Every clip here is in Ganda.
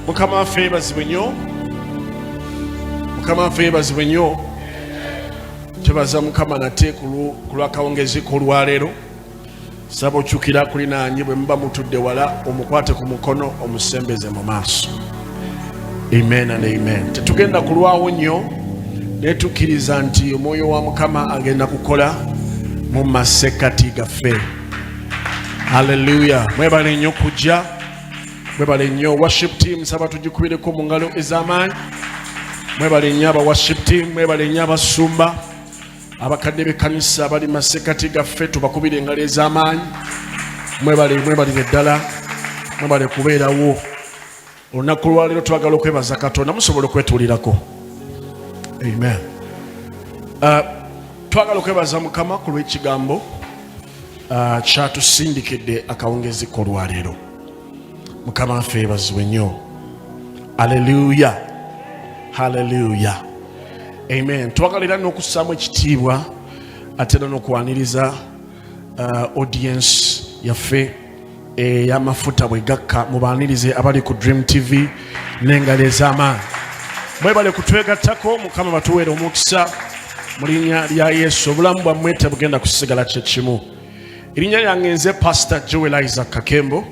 Mukama favors nnyo. Mukama favors nnyo. Tebaza Mukama nate ku lwakawungezi kolwaleero. Saba okyukira kulinaanye bwe muba mutudde wala omukwate ku mukono omusembeze mu maaso. Amen and amen. Tetugenda kulwawo nnyo naye tukkiriza nti omwoyo wa Mukama agenda kukola mu masekkati gaffe. Hallelujah. Mwebale nnyo kujja. Mwebale nnyo worship team saba tugikubireko mu ngalo ez'amaanyi. Mwebale nnyo aba worship team. Mwebale nnyo abasumba. Abakadde b'ekkanisa abali masekkati gaffe tubakubire engalo ez'amaanyi. Mwebalire ddala. Mwebale kubeerawo. Olunaku lwaleero twagala okwebaza Katonda musobola okwetuulirako. Amen. Twagala okwebaza Mukama ku lw'ekigambo kyatusindikidde akawungezi k'olwaleero. Mukama waffe yeebazibwe nnyo. Hallelujah. Hallelujah. Amen. Twagalira n'okussaamu ekitiibwa ate n'okwaniriza audience yaffe Amafuta Bwegakka mubaanirize abali ku DreamTV n'engalo ez'amaanyi. Mwebale kutwegattako. Mukama batuweere omukisa mu linnya lya Yesu. Obulamu bwammwe tebugenda kusigala kye kimu. Erinnya lyange nze Pastor Kakembo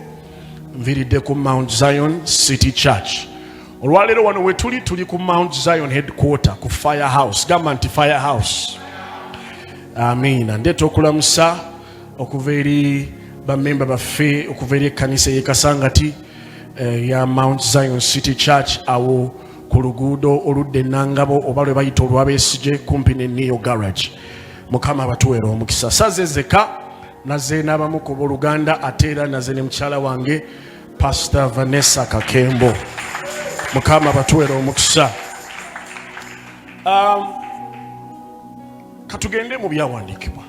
nviridde ku Mount Zion City Church. Olwaleero wano we tuli ku Mount Zion headquarter ku Firehouse. Gamba nti Firehouse. Amiina. Ndeeta okulamusa okuva eri bammemba baffe okuva eri ekkanisa y'ekasangati ya Mount Zion City Church awo ku luguudo oludda Enangabo oba lwe bayita olw'Abeesigye kumpi ne Neo Garage. Mukama batuweera omukisa. Sazezeka naze n'abamu ku Luganda ate era naze ne mukyala wange Pastor Vanessa Kakembo. Mukama batuweera omukisa. Katugende mu byawandiikibwa.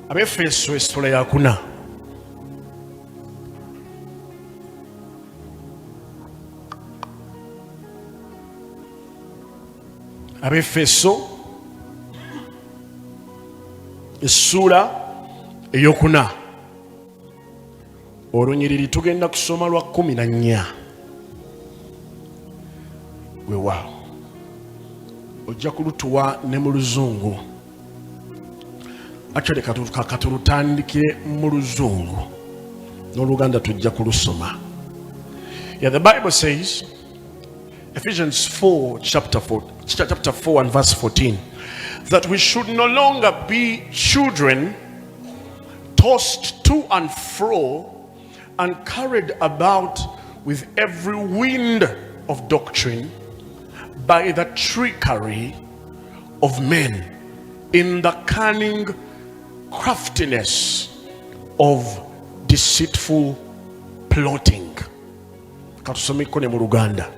Abefeso essula ya 4. Abefeso essula ey'okuna. Olunyiriri tugenda kusoma lwa 14. Weewaawo ojja kulutuwa ne mu Luzungu. Actually katulutandikire mu Luzungu n'Oluganda tujja kulusoma. Yeah, the Bible says, Ephesians 4, chapter 4 and verse 14, that we should no longer be children tossed to and fro and carried about with every wind of doctrine by the trickery of men in the cunning craftiness of deceitful plotting. Katusomeko ne mu Luganda.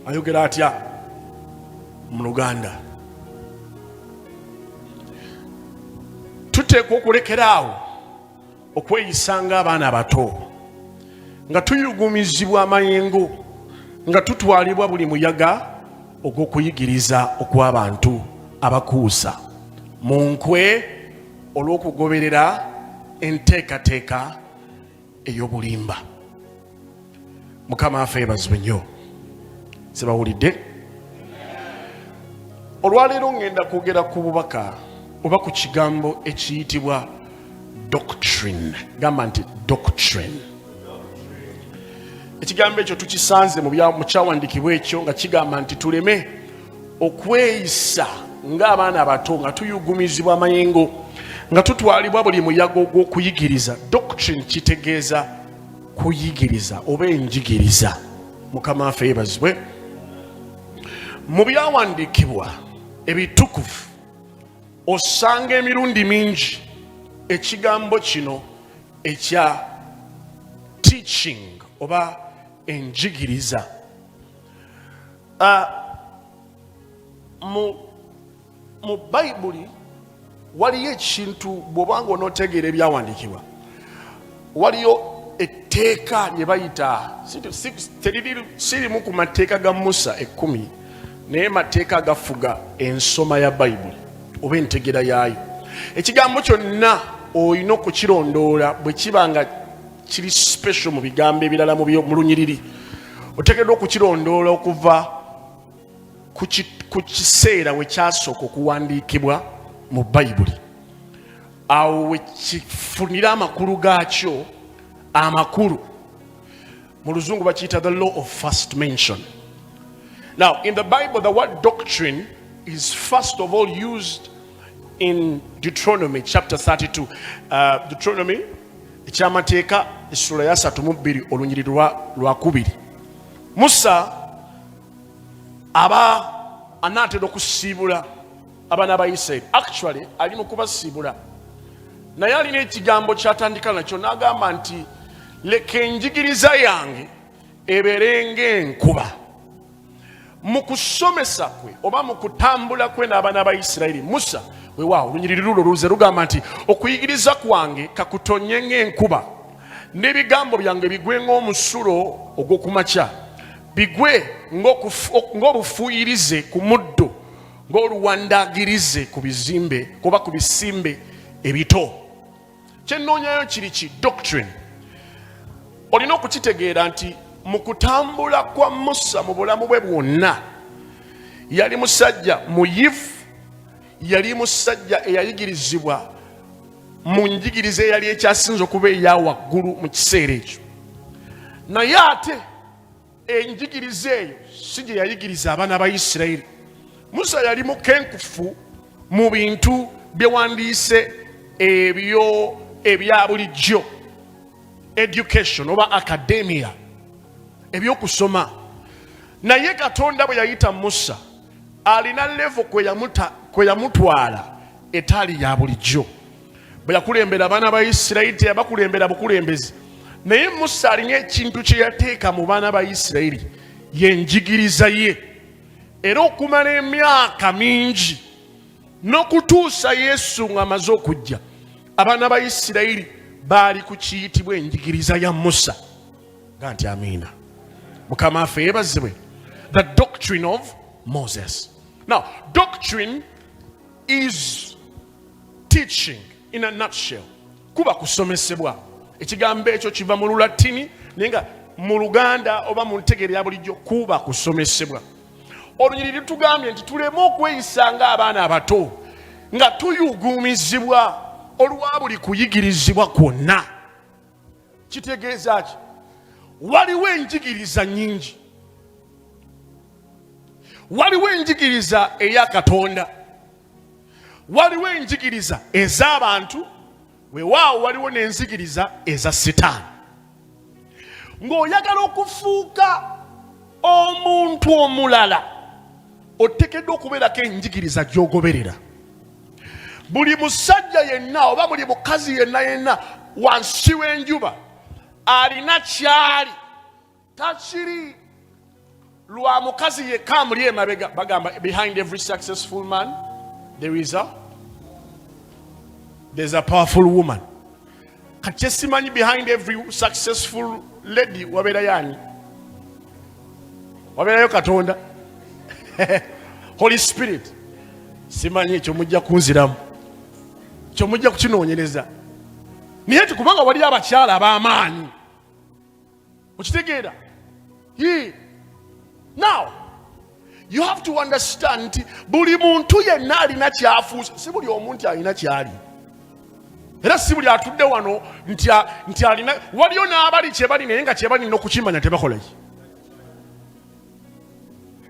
Ayogera atya mu Luganda? Tuteekwa okulekeraawo okweyisanga abaana abato nga tuyugumizibwa amayengo nga tutwalibwa buli muyaga ogw'okuyigiriza okw'abantu abakuusa mu nkwe olw'okugoberera enteekateeka ey'obulimba. Mukama waffe yeebazibwe nnyo. Sibawulidde? Olwaleero ngenda kwogera ku bubaka oba ku kigambo ekiyitibwa doctrine. Gamba nti doctrine. Ekigambo ekyo tukisanze mu kyawandiikibwa ekyo nga kigamba nti tuleme okweyisa ng'abaana abato nga tuyugumizibwa amayengo nga tutwalibwa buli muyaga ogw'okuyigiriza. Doctrine kitegeeza kuyigiriza oba enjigiriza. Mukama waffe yeebazibwe. Mu byawandiikibwa ebitukuvu osanga emirundi mingi ekigambo kino ekya teaching oba enjigiriza. Mu Bayibuli waliyo ekintu bw'obanga onootegeera ebyawandiikibwa, waliyo etteeka lye bayita sirimu ku mateeka ga Musa 10 naye mateeka agafuga ensoma ya Bayibuli oba entegera yaayo. Ekigambo kyonna olina okukirondoola bwe kiba nga kiri special mu bigambo ebirala mu lunyiriri oteekeddwa okukirondoola okuva ku kiseera we kyasooka okuwandiikibwa mu bayibuli awo we kifunira amakulu gaakyo amakulu mu luzungu bakiyita the law of first mention. Now in the Bible the word doctrine is first of all used in Deuteronomy chapter 32. Deuteronomy ekyamateeka essula ya 32 olunyiriri lwa 2. Musa aba anaatera okusiibula abaana ba Isirayiri. Actually ali mu kubasiibula naye alina ekigambo kyatandika nakyo n'agamba nti leka enjigiriza yange ebeere ng'enkuba. Mu kusomesa kwe oba mu kutambula kwe n'abaana ba Isirayiri, Musa weewaawo olunyiriri lulo luze lugamba nti okuyigiriza kwange kakutonye ng'enkuba n'ebigambo byange bigwe ng'omusulo ogw'okumakya, bigwe ng'obufuuyirize ku muddo, ng'oluwandagirize ku bizimbe kuba ku bisimbe ebito. Kyennoonyayo kiri ki? Doctrine. Olina okukitegeera nti mu kutambula kwa Musa mu bulamu bwe bwonna yali musajja muyivu, yali musajja eyayigirizibwa mu njigiriza eyali ekyasinza okuba eya waggulu mu kiseera ekyo. Naye ate enjigiriza eyo si gye yayigiriza abaana ba Isirayiri. Musa yali mukenkufu mu bintu bye wandiise ebyo ebya bulijjo, education oba academia, ebyokusoma. Naye Katonda bwe yayita Musa alina level kwe yamutwala etaali ya bulijjo. Bwe yakulembera abaana ba Isirayiri teyabakulembera bukulembezi. Naye Musa alina ekintu kye yateeka mu baana ba Isirayiri yenjigiriza ye, era okumala emyaka mingi n'okutuusa Yesu ng'amaze okujja abaana ba Isirayiri baali ku kiyitibwa enjigiriza ya Musa. Ga nti amiina. Mukama affe yeebazibwe. The doctrine of Moses. Now, doctrine is teaching in a nutshell. Kuba kusomesebwa. Ekigambo ekyo kiva mu Lulatini naye nga mu Luganda oba mu ntegeera ya bulijjo kuba kusomesebwa. Olunyiriri tugambye nti tuleme okweyisa ng'abaana abato nga tuyuguumizibwa olwa buli kuyigirizibwa kwonna. Kitegeeza ki? Waliwo enjigiriza nnyingi. Waliwo enjigiriza eya Katonda, waliwo enjigiriza ez'abantu, weewaawo waliwo n'enzigiriza eza Setaani. Ng'oyagala okufuuka omuntu omulala oteekeddwa okubeerako enjigiriza gy'ogoberera. Buli musajja yenna oba buli mukazi yenna wansi w'enjuba alina kyali, takiri lwa mukazi yekka amuli emabega. Bagamba behind every successful man there's a powerful woman. Kati simanyi behind every successful lady wabeera yani? Wabeerayo Katonda. Holy Spirit. Simanyi ekyo mujja kunziramu, ekyo mujja kukinoonyereza. Naye kubanga wali abakyala ab'amaanyi, okitegeera? Now you have to understand buli muntu yenna alina kyafuusa. Si buli omuntu alina kyali, era si buli atudde wano nti alina. Waliyo n'abali kyebali naye nga kyebali n'okukimanya tebakola ki.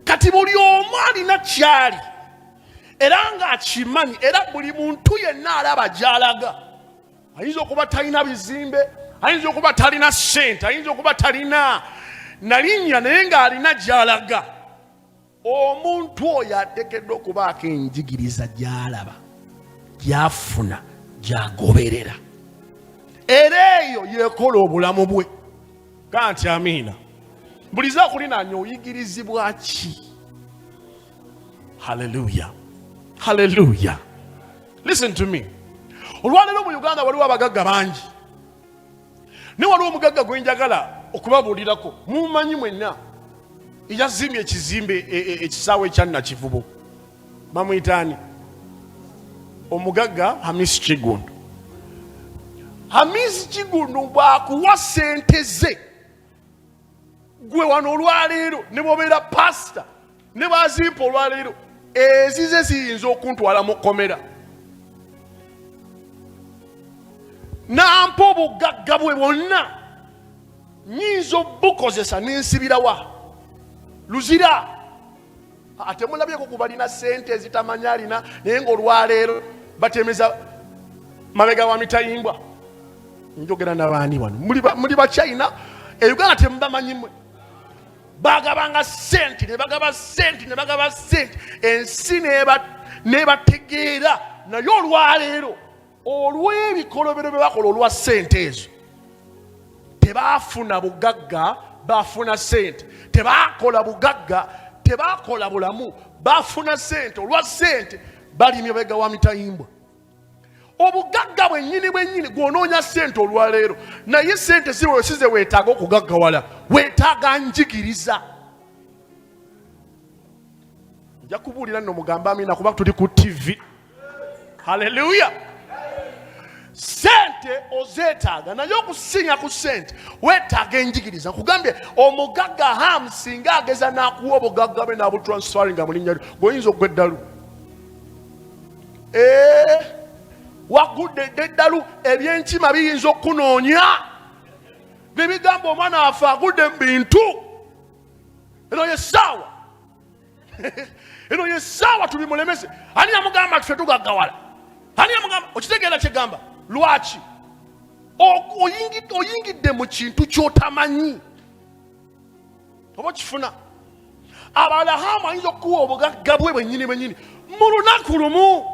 Kati buli omu alina kyali era ng'akimanyi, era buli muntu yenna alaba gy'alaga. Ayinza okuba talina bizimbe, ayinza okuba talina ssente, ayinza okuba talina nalinnya naye ng'alina gy'alaga. Omuntu oyo ateekeddwa okubaako enjigiriza gy'alaba, gy'afuna, gy'agoberera, era eyo yeekola obulamu bwe. Ga nti amiina. Mbuliza akulinaanya oyigirizibwa ki? Hallelujah. Hallelujah. Listen to me. Olwaleero mu Uganda waliwo abagagga bangi. Ne waliwo omugagga gwe njagala okubabuulirako. Mumanyi mwenna eyazimbye ekizimbe ekisaawe ekya Nakivubo. Bamuyitaani? Omugagga Hamisi Kigundu. Hamisi Kigunu bwakuwa sente ze gwe wano olwaleero ne bwobeera pasita ne bazimpa olwaleero ezize ziyinza okuntwala mu kkomera. Nampa obugagga bwe bwonna nyinza obukozesa n'ensibirawa luzira. Ate mulabyeko ku balina sente ezitamanya alina naye ng'olwaleero batemeza mabega wa mitayimbwa. Njogera n'abaani wano muli Bachina Uganda temubamanyi mmwe. Bagabanga sente ne bagaba sente ne bagaba sente ensi nebategeera naye olwaleero olw'ebikolobero bye bakola olwa sente ezo tebaafuna bugagga, baafuna sente. Tebaakola bugagga, tebaakola bulamu, baafuna sente. Olwa sente balimye bega wa mitayimbwa. Obugagga bwennyini gw'onoonya sente olwaleero naye sente si wesize weetaaga okugaggawala, weetaaga njigiriza. Nja kubuulira nno mugamba amina kuba tuli ku TV. Haleluya. Sente ozeetaaga naye okusinga ku sente weetaaga enjigiriza. Kugambye omugagga hamu singa ageza n'akuwa obugagga bwe n'abutransfaringa mu linnya lyo ng'oyinza okugwa eddalu. Wagudde eddalu ebyenkima biyinza okunoonya bibigamba omwana waffe agudde mu bintu. Eno yessaawa eno yessaawa tubimulemese. Ani yamugamba tufe tugaggawala? Ani yamugamba? Okitegeera kyegamba lwaki? Oyingidde mu kintu ky'otamanyi oba kifuna. Abalahamu ayinza okukuwa obugagga bwe bwennyini mu lunaku lumu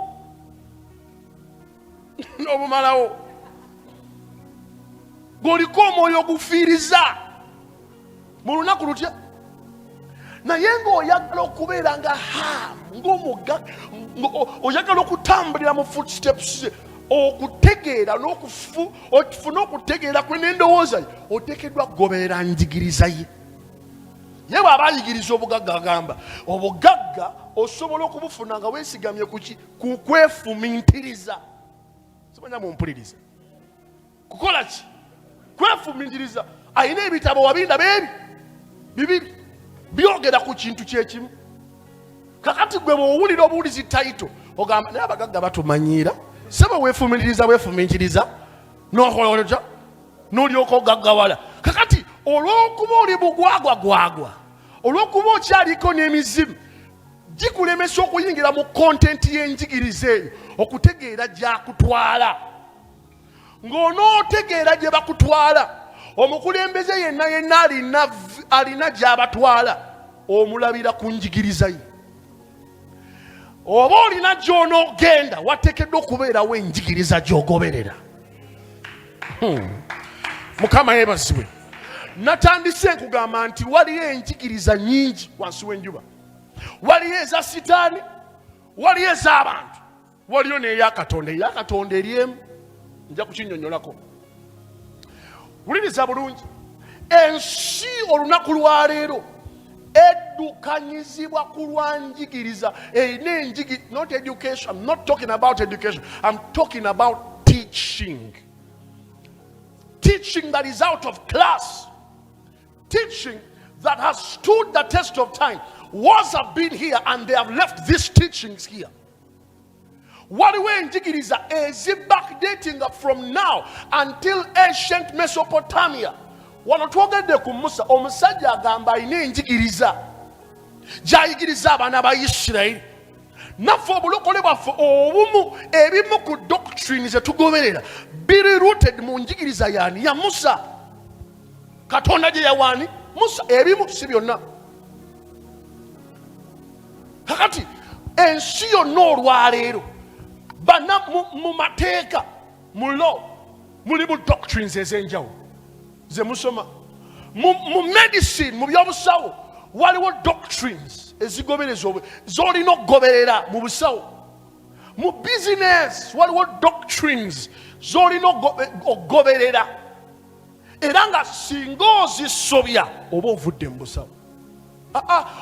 n'obumalawo. Ng'oliko omwoyo ogufiiriza mu lunaku lutya. Naye ng'oyagala okubeera nga ng'omugagga, oyagala okutambulira mu footsteps okutegeera okufuna okutegeera kwe n'endowooza ye, oteekeddwa kugoberera njigiriza ye. Ye bw'aba ayigiriza obugagga agamba obugagga osobola okubufuna nga weesigamye ku kwefumintiriza. Simanya mumpuliriza. Kukola ki? Kwefumintiriza. Ayina ebitabo wabinda bibiri byogera ku kintu kyekimu. Kakati gwe bw'owulira obuwulizi tayito ogamba naye abagagga batumanyiira. Saba weefumintiriza n'okola otya n'olyoka ogaggawala. Kakati olw'okuba oli bugwagwagwagwa, olw'okuba okyaliko n'emizimu, gikulemesa okuyingira mu kontenti y'enjigiriza eyo okutegeera gy'akutwala. Ng'onootegeera gye bakutwala, omukulembeze yenna alina gy'abatwala, omulabira ku njigiriza ye. Oba olina gy'onoogenda wateekeddwa okubeerawo enjigiriza gy'ogoberera. Mukama yeebazibwe. Natandise nkugamba nti waliyo enjigiriza nnyingi wansi w'enjuba. Waliyo eza sitaani, waliyo ez'abantu, waliyo n'eya Katonda. Eya Katonda eri emu, nja kukinnyonnyolako. Wuliriza bulungi. Ensi olunaku lwa leero eddukanyizibwa ku lwa njigiriza. Not education. I'm not talking about education. I'm talking about teaching. Teaching that is out of class. Teaching that has stood the test of time. Wars have been here and they have left these teachings here. Waliwo enjigiriza backdating from now until ancient Mesopotamia. Wano twogedde ku Musa, omusajja agamba alina enjigiriza gy'ayigiriza abaana ba Isirayiri. Naffe obulokole bwaffe obumu ebimu ku doctrine ze tugoberera biri rooted mu njigiriza yaani ya Musa. Katonda gye yawaani Musa, ebimu si byonna. Kakati ensi yonna olwaleero bana mu mateeka mu law mulimu doctrines ez'enjawulo ze musoma. Mu medicine, mu byobusawo waliwo doctrines ezigobereza z'olina okugoberera mu busawo. Mu business waliwo doctrines z'olina okugoberera era nga singa ozisobya oba ovudde mu busawo.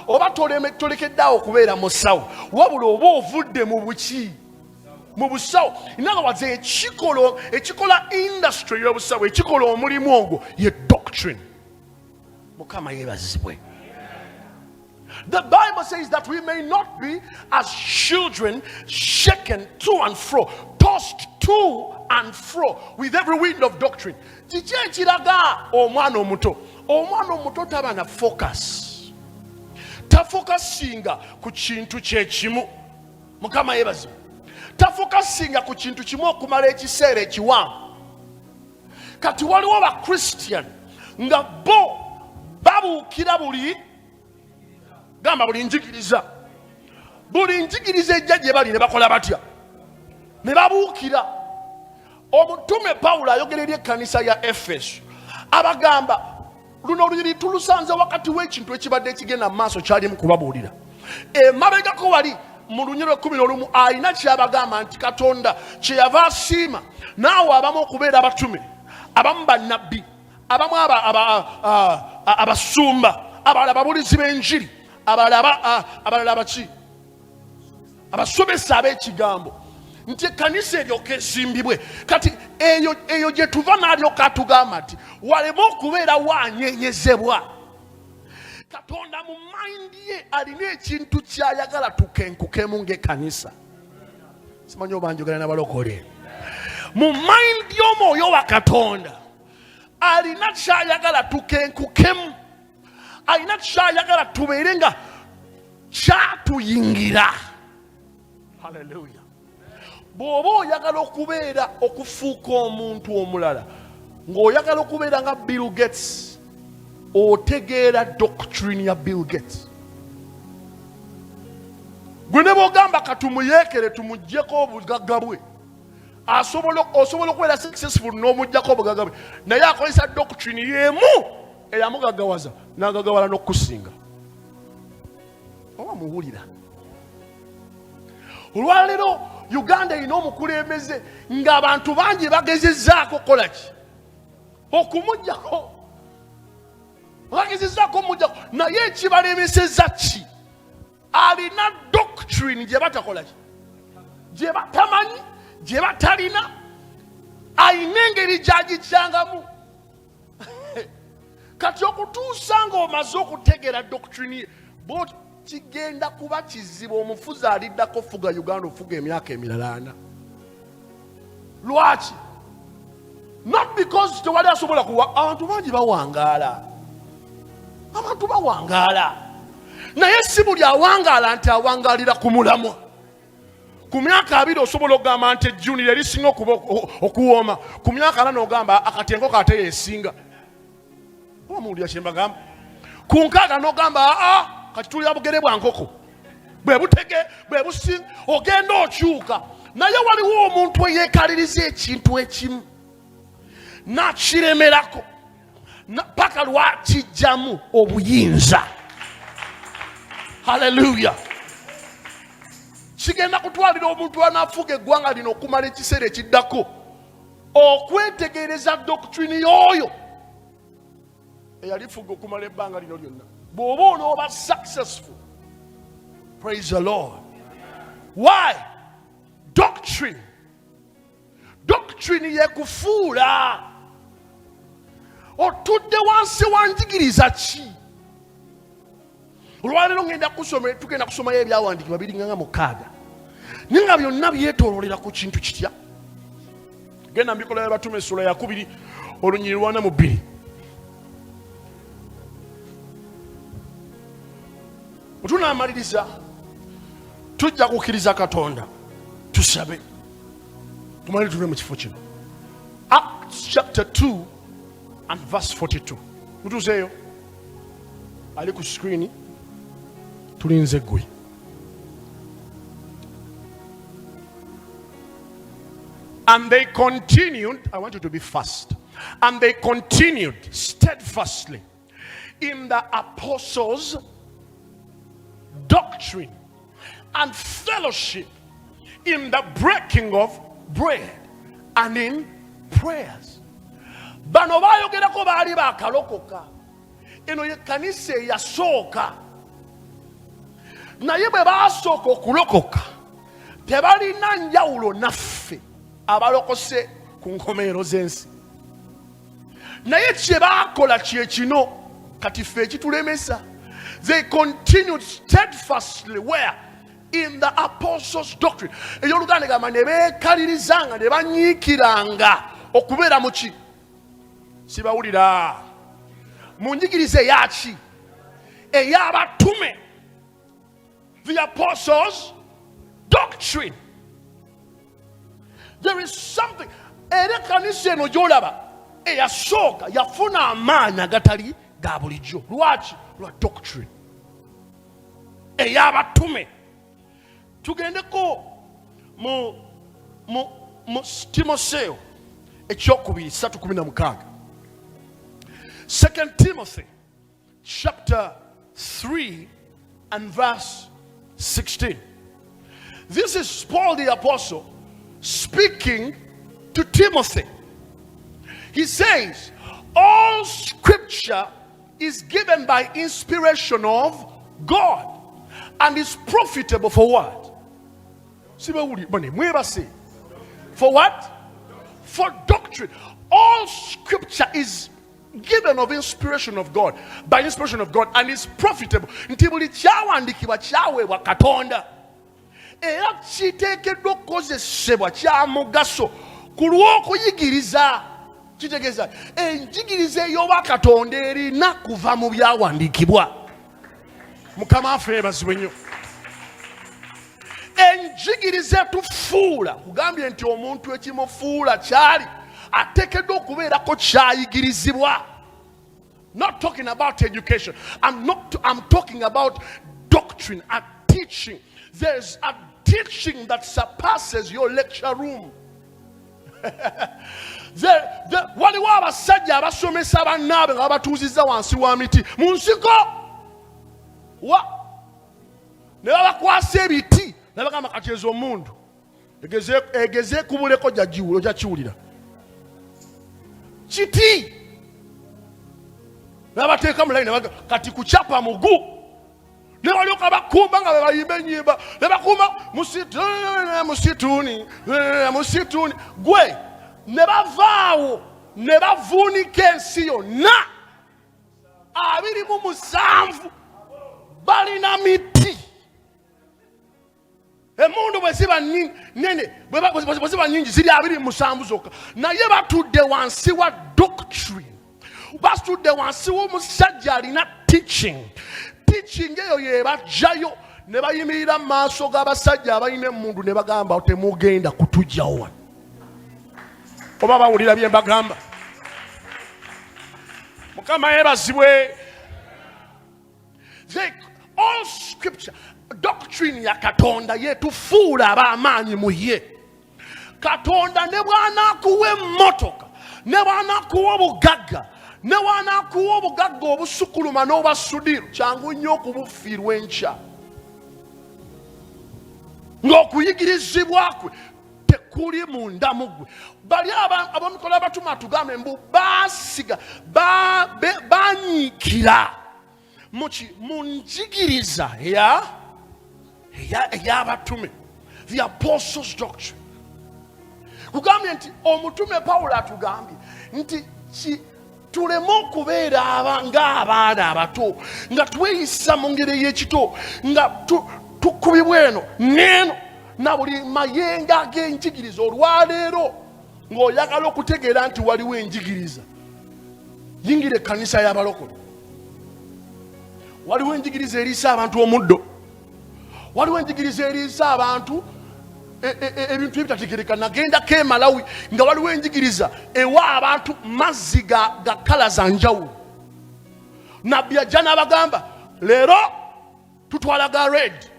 Oba tolekeddeawo okubeera mu ssawo wabula oba ovudde mu buki. mu busawo. In other words, ekikola industry y'obusawo, ekikola omulimu ogwo ye doctrine. Mukama yebazibwe. The Bible says that we may not be as children shaken to and fro, tossed to and fro with every wind of doctrine. Kiki ekiraga omwana omuto? Omwana omuto taba na focus. Tafocusinga ku kintu kyekimu. Mukama yebazibwe. Tafocusinga ku kintu kimu okumala ekiseera ekiwanvu. Kati waliwo ba Christian nga bo babuukira buli njigiriza. Buli njigiriza ejja gye bali ne bakola batya? Ne babuukira. Omutume Pawulo ayogera eri ekkanisa ya Efeso abagamba, luno luli tulusanze wakati w'ekintu ekibadde ekigenda mu maaso kyalimu kubabuulira. Emabegako wali mu Lunyiro 11 alina kyabagamba nti Katonda kyeyava asiima naawe abamu okubeera abatume, abamu bannabbi, abamu abasumba, abalala ababuulizi b'enjiri, abalala abaki, abasomesa ab'ekigambo, nti ekkanisa eryoka esimbibwe. Kati eyo gye tuva n'alyoka atugamba nti waleme okubeera wanyenyezebwa. Katonda mu mind ye alina ekintu kyayagala tukenkukemu ng'ekkanisa. Simanyi oba njogera n'abalokole. Mu mind y'omwoyo wa Katonda alina kyayagala tukenkukemu. Alina kyayagala tubeere nga kyatuyingira. Hallelujah. Bw'oba oyagala okubeera okufuuka omuntu omulala ng'oyagala okubeera nga Bill Gates, otegeera doctrine ya Bill Gates. Gwe ne bw'ogamba katumuyeekere tumuggyeko obugagga bwe, osobola okubeera successful n'omuggyako obugagga bwe, naye akozesa doctrine y'emu eyamugaggawaza n'agaggawala n'okukusinga. Oba muwulira? Olwaleero Uganda erina omukulembeze ng'abantu bangi bagezezzaako okukola ki? Okumuggyako. Bagezezzaako omuggyako, naye ekibalemesezza ki? Alina doctrine gye batakola ki? Gye batamanyi, gye batalina, alina engeri gy'agikyangamu. Kati okutuusa ng'omaze okutegeera doctrine ye, kigenda kuba kizibu omufuzi aliddako fuga Uganda ofuga emyaka emirala 4. Lwaki? Not because tewali asobola kuwa. Abantu bangi bawangaala. Abantu bawangaala. Naye si buli awangaala nti awangaalira ku mulamwa. Ku myaka 2 osobola okugamba nti ejjuni yali singa okuwooma. Ku myaka 4 ogamba akatengo kate yeesinga. Oba muwulira kye mbagamba? Ku 6 n'ogamba kati tulya bugere bwa nkoko. Bwe butege, bwe businga, ogenda okyuka. Naye waliwo omuntu eyeekaliriza ekintu ekimu n'akiremerako paka lwakijjamu obuyinza. Hallelujah. Kigenda kutwalira omuntu anaafuga eggwanga lino okumala ekiseera ekiddako okwetegereza doctrine y'oyo eyalifuga okumala ebbanga lino lyonna. Bw'oba onooba successful. Praise the Lord. Why? Doctrine. Doctrine yekufuula. Otudde wansi wanjigiriza ki? Olwaleero tugenda kusomayo ebyawandiikibwa 2:6. Naye nga byonna byetooloolera ku kintu kitya? Genda mbikola y'abatume essula ya 2 olunyiri 42. Tunamaliriza tujja kukkiriza Katonda tusabe tumale tuve mu kifo kino. Acts chapter 2 and verse 42. Mutuzeeyo ali ku screen, tulinze gwe. And they continued, I want you to be fast. And they continued steadfastly in the apostles' doctrine and fellowship, in the breaking of bread and in prayers. Bano bayogerako baali bakalokoka. Eno ye kanisa eyasooka. Naye bwe baasooka okulokoka tebalina njawulo naffe abalokose ku nkomerero z'ensi. Naye kye baakola kye kino kati ffe ekitulemesa. They continued steadfastly where? In the apostles' doctrine. Ey'Oluganda egamba ne beekalirizanga ne banyiikiranga okubeera mu ki? Sibawulira. Mu njigiriza eyaki? Ey'abatume. The apostles' doctrine. There is something. Era ekkanisa eno gy'olaba eyasooka yafuna amaanyi agatali ga bulijjo. Lwaki? Lwa doctrine. Ey'abatume. Tugendeko mu Timotheo ekyokubiri 3:16. 2 Timothy chapter 3 and verse 16. This is Paul the apostle speaking to Timothy. He says, all scripture is given by inspiration of God and is profitable for what? For what? For doctrine. All scripture is given of inspiration of God, by inspiration of God, and is profitable. Nti buli kyawandikibwa kyaweebwa Katonda era kiteekeddwa okukozesebwa kya mugaso ku lw'okuyigiriza. Kitegeeza enjigiriza ey'oba Katonda erina kuva mu byawandikibwa. Mukama waffe yeebazibwe nnyo. Enjigiriza etufuula kugambye nti omuntu ekimufuula kyali ateekeddwa okubeerako kyayigirizibwa. Not talking about education. I'm talking about doctrine, a teaching. There's a teaching that surpasses your lecture room. Waliwo abasajja abasomesa bannaabwe nga babatuuzizza wansi wa miti mu nsiko ne babakwasa ebiti ne bagamba kati ezo omundu egeze kubuleko ojja kiwulira kiti nabateeka mu layini kati kucapa mugu ne walyoka bakumba nga bebayimba ennyimba ne bakumba musituni gwe ne bavaawo ne bavuunika ensi yonna 27 balina miti. Emundu bwe ziba nene bwe ziba nnyingi ziri 27 zokka naye batudde wansi wa doctrine. Batudde wansi w'omusajja alina teaching eyo yebajjayo ne bayimirira mu maaso g'abasajja abalina emmundu ne bagamba temugenda kutujjawo wano. Oba bawulira bye mbagamba? Mukama yeebazibwe. All scripture, doctrine ya Katonda yetufuula ab'amaanyi mu ye. Katonda ne bw'anaakuwa emmotoka ne bw'anaakuwa obugagga ne bw'anaakuwa obugagga obusukuluma n'obwasudiru kyangu nnyo okubufiirwa enkya. Ng'okuyigirizibwa kwe tekuli munda mu ggwe. Bali ab'emikono y'abatume atugambe mbu baasiga banyiikira mu njigiriza ey'abatume, the apostles' doctrine. Kugambye nti omutume Pawulo atugambye nti tuleme okubeera ng'abaana abato nga tweyisa mu ngeri ey'ekito nga tukubibwa eno n'eno na buli mayenga ag'enjigiriza. Olwaleero ng'oyagala okutegeera nti waliwo enjigiriza, yingira ekkanisa y'abalokole. Waliwo enjigiriza eriisa abantu omuddo, waliwo enjigiriza eriisa abantu ebintu ebitategeereka. Nagendako e Malawi nga waliwo enjigiriza ewa abantu mazzi ga kala za njawulo. Nabbi ajja n'abagamba leero tutwala ga red,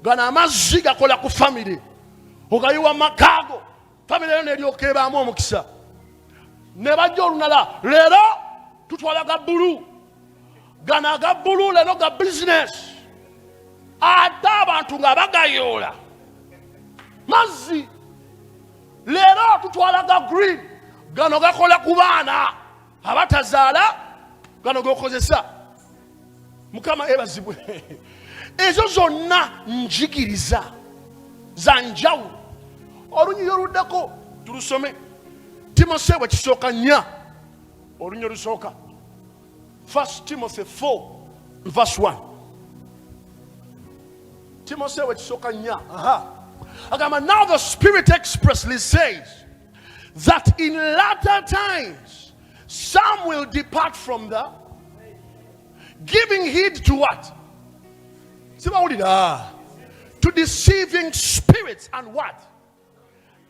gano amazzi gakola ku famire, ogayiwa makaago, famire eyo neryoka ebaamu omukisa. Ne bajja olunala leero tutwala ga bulu, gano aga bulu leero ga business, ate abantu nga bagayoola mazzi. Leero tutwala ga green, gano gakola ku baana abatazaala, gano gokozesa. Mukama ebazibwe. Ezo zonna njigiriza. zanjawulo. Olunyiriri oluddako tulusome Timoseewo kisooka 4 olunyiriri olusooka 1 Timothy 4 verse 1. Timoseewo kisooka 4 agamba, now the Spirit expressly says that in latter times some will depart from the giving heed to what? To deceiving spirits and what?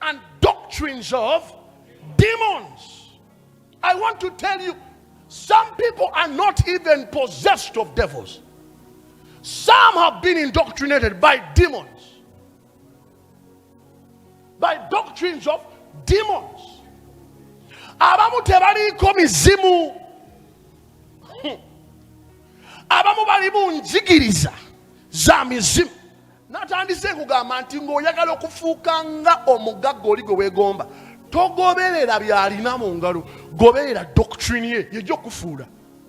And doctrines of demons. I want to tell you, some people are not even possessed of devils. Some have been indoctrinated by demons. By doctrines of demons. Abamu tebaliko mizimu. Abamu balimu njigiriza za mizimu. Natandise kugamba nti ng'oyagala okufuuka nga omugagga oli gwe weegomba, togoberera by'alina mu ngalo, goberera doctrine ye y'egy'okufuula.